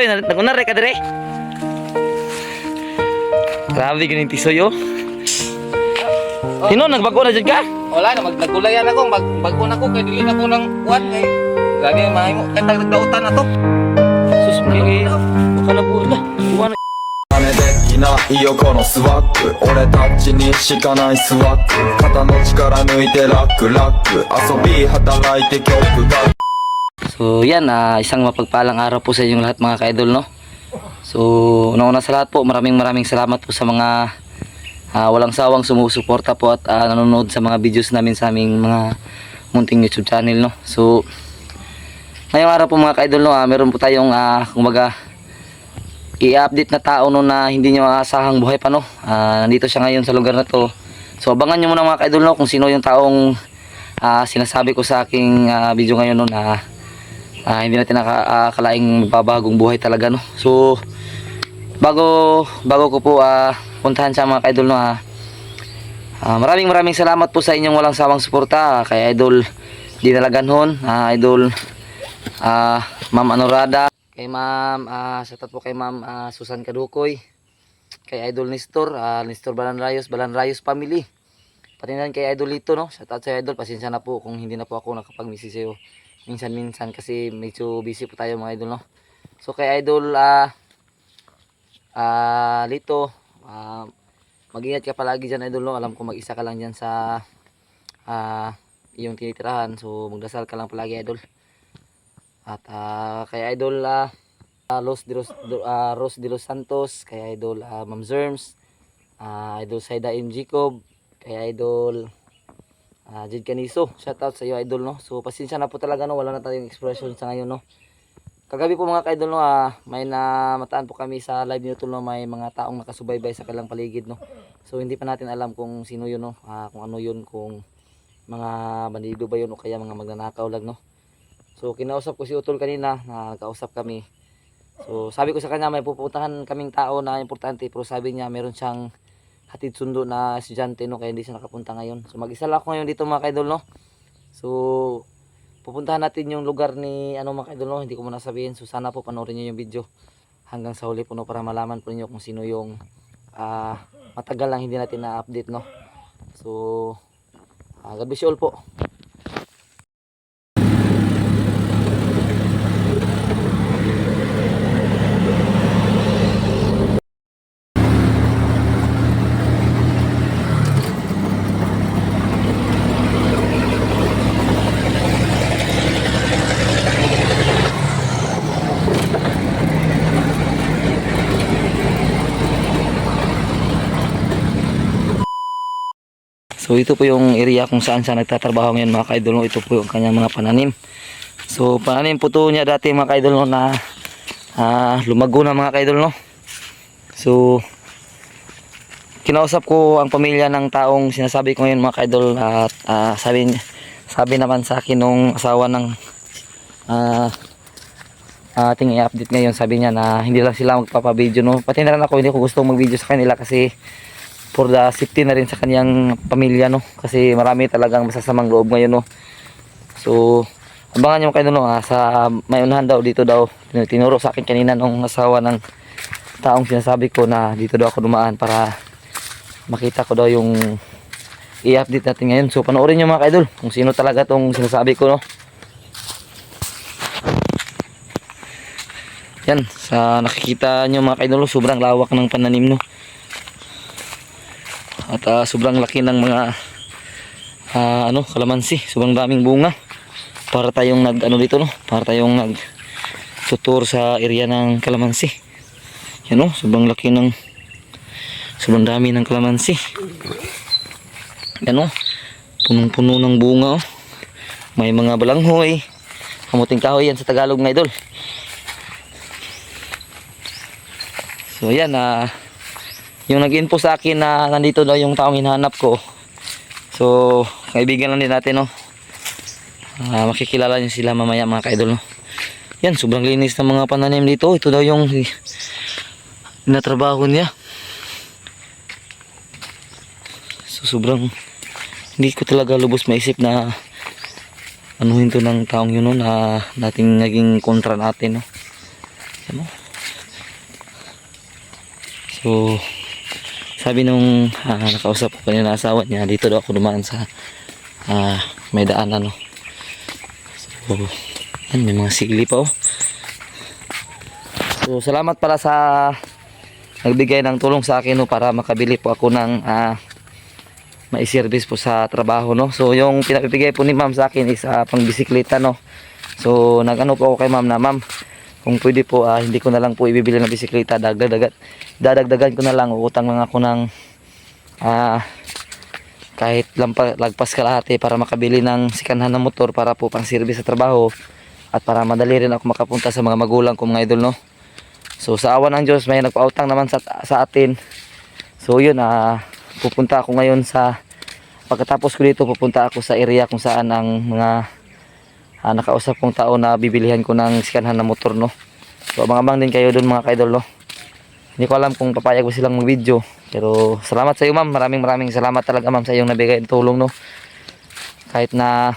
Nagunare ka dire. Grabe ganing tisoy oh. Sino nagbago na jud ka? Wala na, nagkulayan ako, magbago na ko, kaya dili na ko ng kuwan kay lagi mahay mo, kaya nagdautan na to. Sus, may baka na pula. Buwan 金できないよこのスワッグ俺たちにしかないスワッグ肩の力抜いてラックラック遊び働いて曲が So yan, isang mapagpalang araw po sa inyong lahat mga ka-idol, no? So una-una sa lahat po, maraming salamat po sa mga walang sawang sumusuporta po at nanonood sa mga videos namin sa aming mga munting YouTube channel, no? So ngayong araw po mga ka-idol, no, meron po tayong kumbaga i-update na tao no na hindi nyo maasahang buhay pa, no. Nandito siya ngayon sa lugar na to. So abangan nyo muna mga ka-idol, no, kung sino yung taong sinasabi ko sa aking video ngayon, no, na hindi natin nakakalaing babagong buhay talaga, no. So bago ko po puntahan siya mga ka-idol, no, maraming salamat po sa inyong walang sawang suporta kay Idol Dinalaganhon, Idol Ma'am Anorada, kay Ma'am shoutout po kay Ma'am Susan Kadukoy, kay Idol Nestor Balanrayos family, pati na kay Idol Lito, no. Shoutout sa Idol, pasensya na po kung hindi na po ako nakapag-message sa'yo minsan kasi medyo busy po tayo mga idol, no. So kay Idol Lito, mag-ingat ka palagi dyan idol, no. Alam ko mag-isa ka lang dyan sa iyong tinitirahan, so magdasal ka lang palagi idol. At kay Idol Rose de los Santos, kay Idol Ma'am Zerms, Idol Saida M. Jacob, kay Idol Jed Caniso, shoutout sa iyo idol, no. So pasensya na po talaga, no, wala na tayong expression sa ngayon, no. Kagabi po mga ka-idol, no, may namataan po kami sa live nito, no, may mga taong nakasubaybay sa kanilang paligid, no. So hindi pa natin alam kung sino yun, no, kung ano yun, kung mga bandido ba yun o kaya mga magnanakaw lang, no. So kinausap ko si Utol kanina, nakausap kami. So sabi ko sa kanya may pupuntahan kaming tao na importante, pero sabi niya meron siyang hatid sundo na estudyante, no, kaya hindi siya nakapunta ngayon. So mag-isa lang ako ngayon dito mga ka-idol, no. So pupuntahan natin yung lugar ni mga ka-idol, no, hindi ko muna sabihin. So sana po panoorin niyo yung video hanggang sa huli po, no, para malaman po niyo kung sino yung matagal lang hindi natin na-update, no. So God bless you all po. So ito po yung area kung saan siya nagtatrabaho ngayon mga ka-idol, no. Ito po yung kanyang mga pananim. So pananim po to niya dati mga ka-idol, no, na lumago na mga ka-idol, no. So kinausap ko ang pamilya ng taong sinasabi ko ngayon mga ka-idol, at sabi naman sa akin nung asawa ng ating i-update ngayon, sabi niya na hindi lang sila magpapa-video, no. Pati na rin ako, hindi ko gusto mag-video sa kanila kasi for the safety na rin sa kanyang pamilya, no, kasi marami talagang masasamang loob ngayon, no. So abangan nyo kayo, no, sa may unahan daw, dito daw tinuro sa akin kanina nung asawa ng taong sinasabi ko na dito daw ako dumaan para makita ko daw yung i-update natin ngayon. So panoorin nyo mga ka-idol kung sino talaga tong sinasabi ko, no. Yan, sa nakikita nyo mga ka-idol, sobrang lawak ng pananim, no. At sobrang laki ng mga kalamansi, sobrang daming bunga. Para tayong dito, no, para tayong tutur sa area ng kalamansi. Yan, no, sobrang dami ng kalamansi. Yan, no, punong-puno ng bunga, oh. May mga balanghoy, kamuting kahoy yan sa Tagalog ng idol. So yan, yung nag-info sa akin na nandito daw yung taong hinahanap ko. So kaibigan lang din natin, no. Makikilala nyo sila mamaya mga ka-idol, no. Yan, sobrang linis ng mga pananim dito. Ito daw yung natrabaho niya. So sobrang hindi ko talaga lubos maisip na anuhin to ng taong yun, no, na dating naging kontra natin, no. Yan, no. So sabi nung nakausap ko kanina na asawa niya, dito daw ako dumaan sa may daanan, no. So yan, may mga sigli pa, oh. So salamat pala sa nagbigay ng tulong sa akin, no, para makabili po ako ng mai-service po sa trabaho, no. So yung pinabibigay po ni ma'am sa akin is pang-bisikleta, no. So nag-ano po ako kay ma'am na, ma'am, kung pwede po hindi ko na lang po ibibili ng bisikleta, dadagdagan ko na lang, uutang lang ako ng kahit lagpas kalahati para makabili ng sikanhan na motor para po pang-service sa trabaho at para madali rin ako makapunta sa mga magulang ko, mga idol, no. So sa awa ng Diyos may nagpautang naman sa atin. So yun, pupunta ako ngayon pagkatapos ko dito, pupunta ako sa area kung saan ang mga nakausap kong tao na bibilihan ko ng sikanhan na motor, no. So abang-abang din kayo dun, mga ka-idol, no. Hindi ko alam kung papayag ko silang mag-video, pero salamat sa iyo, ma'am. Maraming salamat talaga, ma'am, sa iyong nabigay ng tulong, no. Kahit na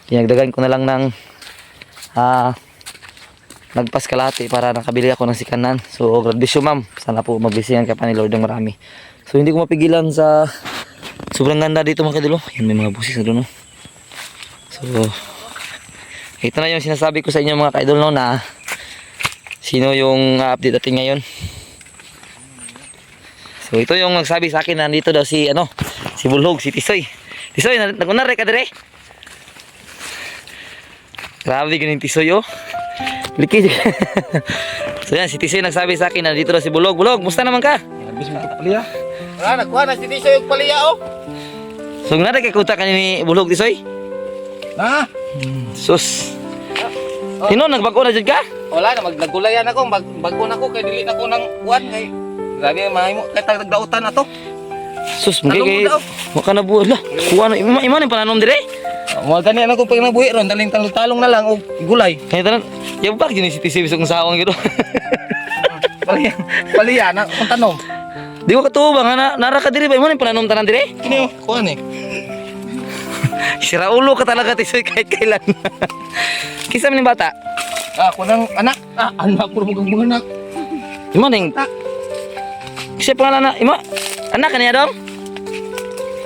dinagdagan ko na lang ng nagpas kalahati para nakabili ako ng sikanan. So gradisyo, ma'am, sana po mabisihan ka pa ni Lord ng marami. So hindi ko mapigilan sa sobrang ganda dito, mga ka-idol. Yan, may mga busis na doon, no. So ito na yung sinasabi ko sa inyo, mga ka-idol, no, na sino yung update natin ngayon. So ito yung nagsabi sa akin na nandito daw si Bulhog, si Tisoy. Tisoy, nagunare ka dire? Grabe ganun Tisoy, oh. Liki. So yan, si Tisoy nagsabi sa akin na nandito daw si Bulhog. Bulhog, musta naman ka? Habis mo paliya. Nakuha na si Tisoy yung paliya, oh. So nara kay kuta ka ni Bulhog, Tisoy? Sus. Sino nagbago na jud ka? Wala na, naggulayan ako, bago na ko, kay dili na ko ng kuwan, kay grabe, mahimo, kay tagdautan na to. Sus, magkay waka na buwan la. Kuha na iman yung pananom dire. Mga ganyan ako pag nabuhi ron, daling talong na lang, o gulay. Kaya tanan, yung bak yun si Tisoy bisog sawang gitu. Paliya, na, kung tanong. Di ko katuo ba nga nara ka dire ba iman yung pananom tanan dire? Kini, kuwan eh. Sira ulo ka talaga, Tisoy, kahit kailan. Kisa man yung bata? Ako ng anak. Anak ko mga anak. Iman yung... Kasi pangalan na... Anak ka niya dong?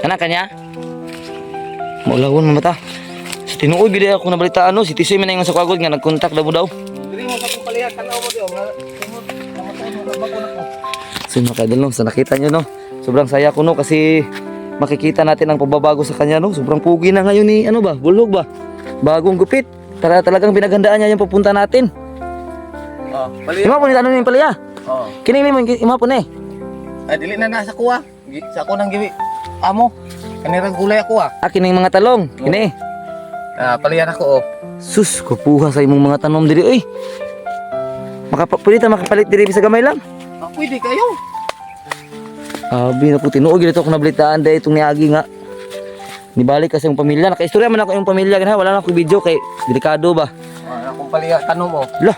Anak ka niya? Maulawon mo mata. Sa tinuod, gila ako nabalitaan, no? Si Tisoy man yung sa kwagod nga, nag-contact na mo daw. Dili mo sa kong palihan, tanaw mo diyo. Bago na ko. So mga ka-idol, no? Sa nakita nyo, no? Sobrang saya ko, no? Kasi makikita natin ang pagbabago sa kanya, no? Sobrang pugi na ngayon ni, Bulhog ba? Bagong gupit. Talagang pinaghandaan niya yung pupunta natin. Paliya. Ima po ni tanong yung palaya. Kini mo ima po ni. Dili na nasa kuha. Sa ako nang giwi. Amo. Kanirang gulay ako Akin yung mga talong. Kini. Paliyan ako, oh. Sus, kupuha sa imong mga tanom diri, oy. Pwede ta makapalit diri sa gamay lang. Pwede kayo. Abi na po tinuod gito ako nabalitaan dahil itong niagi nga. Nibalik kasi yung pamilya. Nakaistorya man ako yung pamilya ganha. Wala na ako video kay delikado ba. Akong paliya, tanong mo. Lah.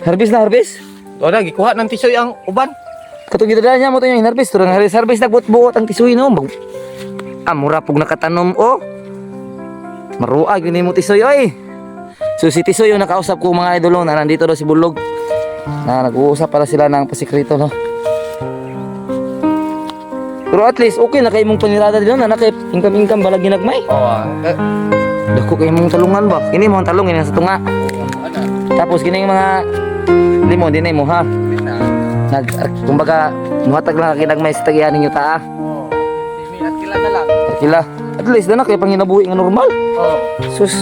Harvest na harvest. O na, gikuha ng Tisoy ang uban. Katong gidala niya mo to yung harvest. Turang harvest nagbuot-buot ang Tisoy, no. Mura pug nakatanom, oh. Maruag gini mo Tisoy, oy. So si Tisoy yung nakausap ko, mga idol, na nandito daw si Bulhog. Na nag-uusap para sila ng pasikreto, no. Pero at least okay na kay mong panirada din na nakay income balag ginagmay. Dako kay mong talungan ba? Kini mo ang talong ini sa tunga. Tapos kini mga limon dinay mo ha. Kumbaga muhatag lang ginagmay sa tagihan ninyo ta. At kila na lang. Kila. At least na kay panginabuhi nga normal. Sus.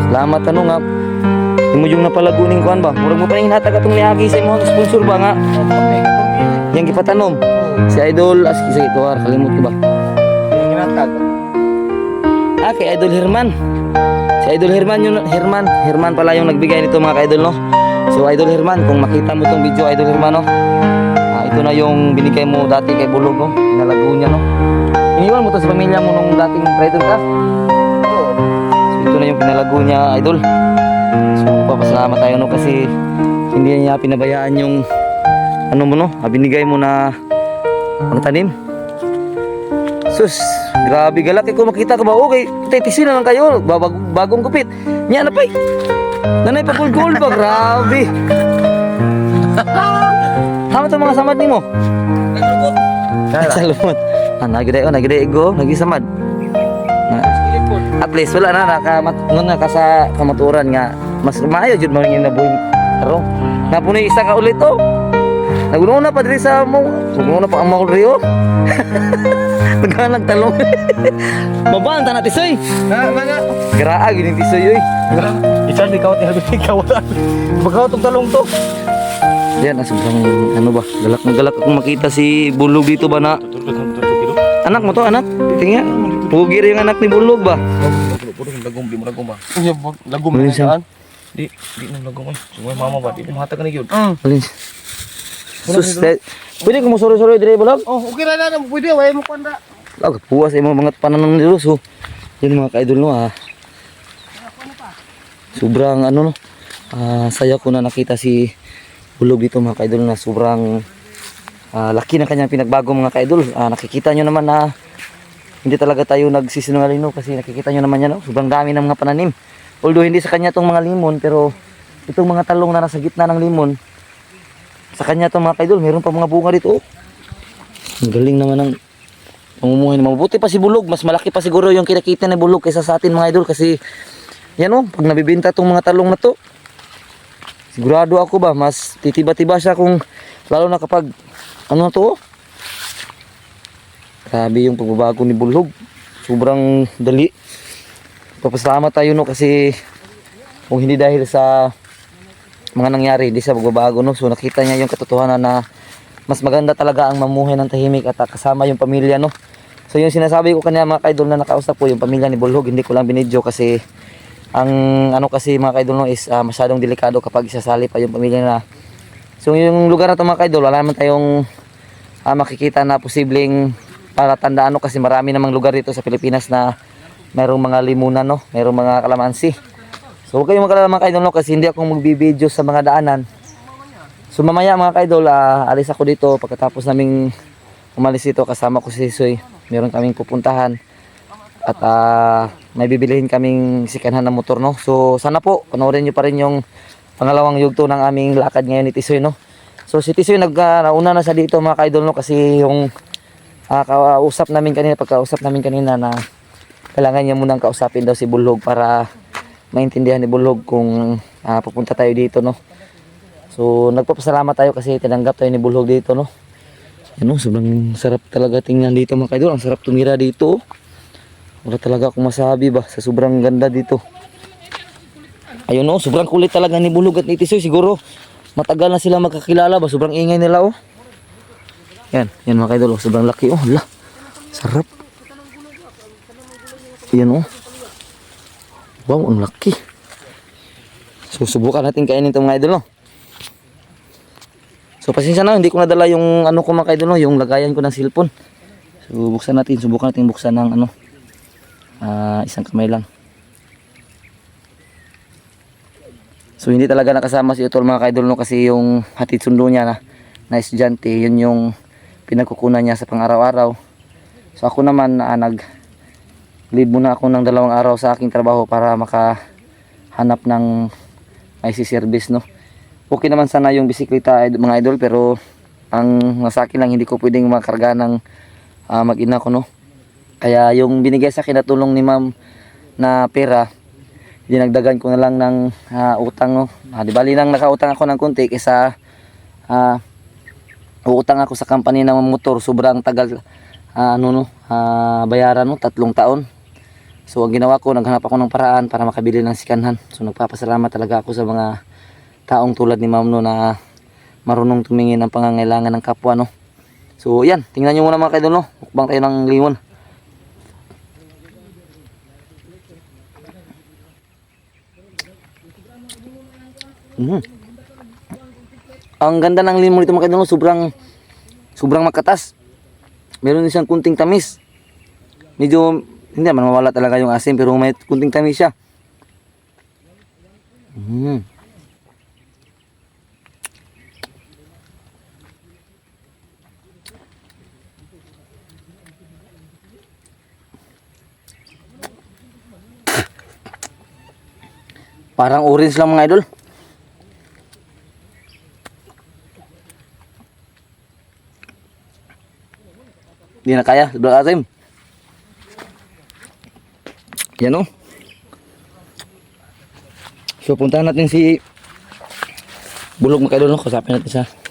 Salamat nga. Imo yung napalago ning kuan ba? Murag mo pa ning hatag atong niagi sa imong sponsor ba nga? Yang gipatanom si Idol sige ito kalimut ko ba? Yung ginatag. Kay Idol Herman. Si Idol Herman yun, Herman pala yung nagbigay nito, mga ka-idol, no. So Idol Herman, kung makita mo tong video, Idol Herman, no. Ito na yung binigay mo dati kay Bulhog, no. Pinalago niya, no. Iniwan mo to sa pamilya mo nung dating traitor ka. So ito na yung pinalago niya, Idol. So papasalamat tayo, no, kasi hindi niya pinabayaan yung binigay mo na ang tanim. Sus, grabe galak ko makita ka ba? Okay, titisin na lang kayo. Bagong gupit. Nya na pay. Nanay pa gold ba? Grabe. Hama to mga samad nimo. Salumot. Nagide go, nagisamad. At least wala na sa kamaturan nga mas maayo jud man yung nabuhi aro. Napunay isa ka ulit oh. Naguna pa diri sa mo. Naguna pa ang mga rio. Naghanag talong. Mabang tanah tisoy. Na. Geraa gini tisoy oy. Isan di kawat ni kawat. Bagaw tong talong to. Yan sobrang ano ba? Galak akong makita si Bulog dito ba na. Anak mo to, anak. Tingnan. Pugir yung anak ni Bulog ba? Lagom di mo lagom ba? Lagom Alin siya? Di na lagom ay. Sumay mama ba? Di mo hatag na gyud. Alin? Sus, pwede ko mo sore-sore dire Bulog? Oh, okay na na. Pwede way mo panda. Lag puwas ay mga pananong nilo so. Yun mga ka-idol no ha. Sobrang ano no. Saya ko na nakita si Bulog dito mga ka-idol na sobrang laki na kanyang pinagbago mga ka-idol. Nakikita nyo naman na hindi talaga tayo nagsisinungaling no kasi nakikita nyo naman yan no. Sobrang dami ng mga pananim. Although hindi sa kanya tong mga limon pero itong mga talong na nasa gitna ng limon sa kanya tong mga ka-idol meron pa mga bunga dito. Ang galing naman ng pamumuhay na mabuti pa si Bulog. Mas malaki pa siguro yung kinakita ni Bulog kaysa sa atin mga idol kasi yan o pag nabibenta tong mga talong na to sigurado ako ba mas titiba-tiba siya kung lalo na kapag ano na to oh. Grabe yung pagbabago ni Bulog. Sobrang dali. Papasalamat tayo no kasi kung hindi dahil sa mga nangyari, hindi sa pagbabago no. So nakita niya yung katotohanan na mas maganda talaga ang mamuhay ng tahimik at kasama yung pamilya no. So yung sinasabi ko kanina mga kaidol na nakausap ko yung pamilya ni Bulog, hindi ko lang binidyo kasi ang ano kasi mga kaidol no is masyadong delikado kapag isasali pa yung pamilya na. So yung lugar na to mga kaidol, wala naman tayong makikita na posibleng para tandaan no kasi marami namang lugar dito sa Pilipinas na mayroong mga limunan no, mayroong mga kalamansi. So huwag kayong mag-alala mga kaidol no kasi hindi ako magbibideo sa mga daanan. So mamaya mga kaidol, alis ako dito pagkatapos naming umalis dito kasama ko si Soy. Meron kaming pupuntahan at may bibilihin kaming sikanhan na motor no. So sana po panoorin niyo pa rin yung pangalawang yugto ng aming lakad ngayon ni Tisoy no. So si Tisoy nauna na sa dito mga kaidol no kasi yung pagkausap namin kanina na kailangan niya munang kausapin daw si Bulog para maintindihan ni Bulog kung pupunta tayo dito no. So nagpapasalamat tayo kasi tinanggap tayo ni Bulog dito no. Ano, sobrang sarap talaga tingnan dito mga kaidol. Ang sarap tumira dito. Wala talaga akong masabi ba sa sobrang ganda dito. Ayun no, sobrang kulit talaga ni Bulog at ni Tisoy. Siguro matagal na sila magkakilala ba. Sobrang ingay nila oh. Yan mga kaidol, sobrang laki oh. Hala, sarap. Yan oh. Wow, ang laki. So subukan natin kainin ito mga idol no. So pasensya na, hindi ko nadala yung ano ko mga kaidol no, yung lagayan ko ng cellphone. So subukan natin buksan ng ano. Isang kamay lang. So hindi talaga nakasama si Utol mga kaidol no kasi yung hatid sundo niya na estudyante, yun yung pinagkukunan niya sa pang-araw-araw. So ako naman nag-leave muna ako ng 2 araw sa aking trabaho para makahanap ng IC service no. Okay naman sana yung bisikleta mga idol pero ang nasa akin lang hindi ko pwedeng makarga ng mag-ina ko no. Kaya yung binigay sa akin na tulong ni ma'am na pera dinagdagan ko na lang ng utang no. Di bali nang nakautang ako ng konti kaysa uutang ako sa company ng motor, sobrang tagal bayaran no, 3 taon. So ang ginawa ko, naghanap ako ng paraan para makabili ng sikanhan. So nagpapasalamat talaga ako sa mga taong tulad ni ma'am no na marunong tumingin ng pangangailangan ng kapwa no. So yan, tingnan nyo muna mga kaidol no, mukbang tayo ng limon. Ang ganda ng limon nito mga kaidol no, sobrang makatas. Meron din siyang kunting tamis. Medyo hindi naman mawala talaga yung asim pero may kunting tamis siya. Parang orange lang mga idol. Hindi na kaya, sobrang asim. Yan o. So puntahan natin si Bulog mga idol, no? Kasapin natin siya.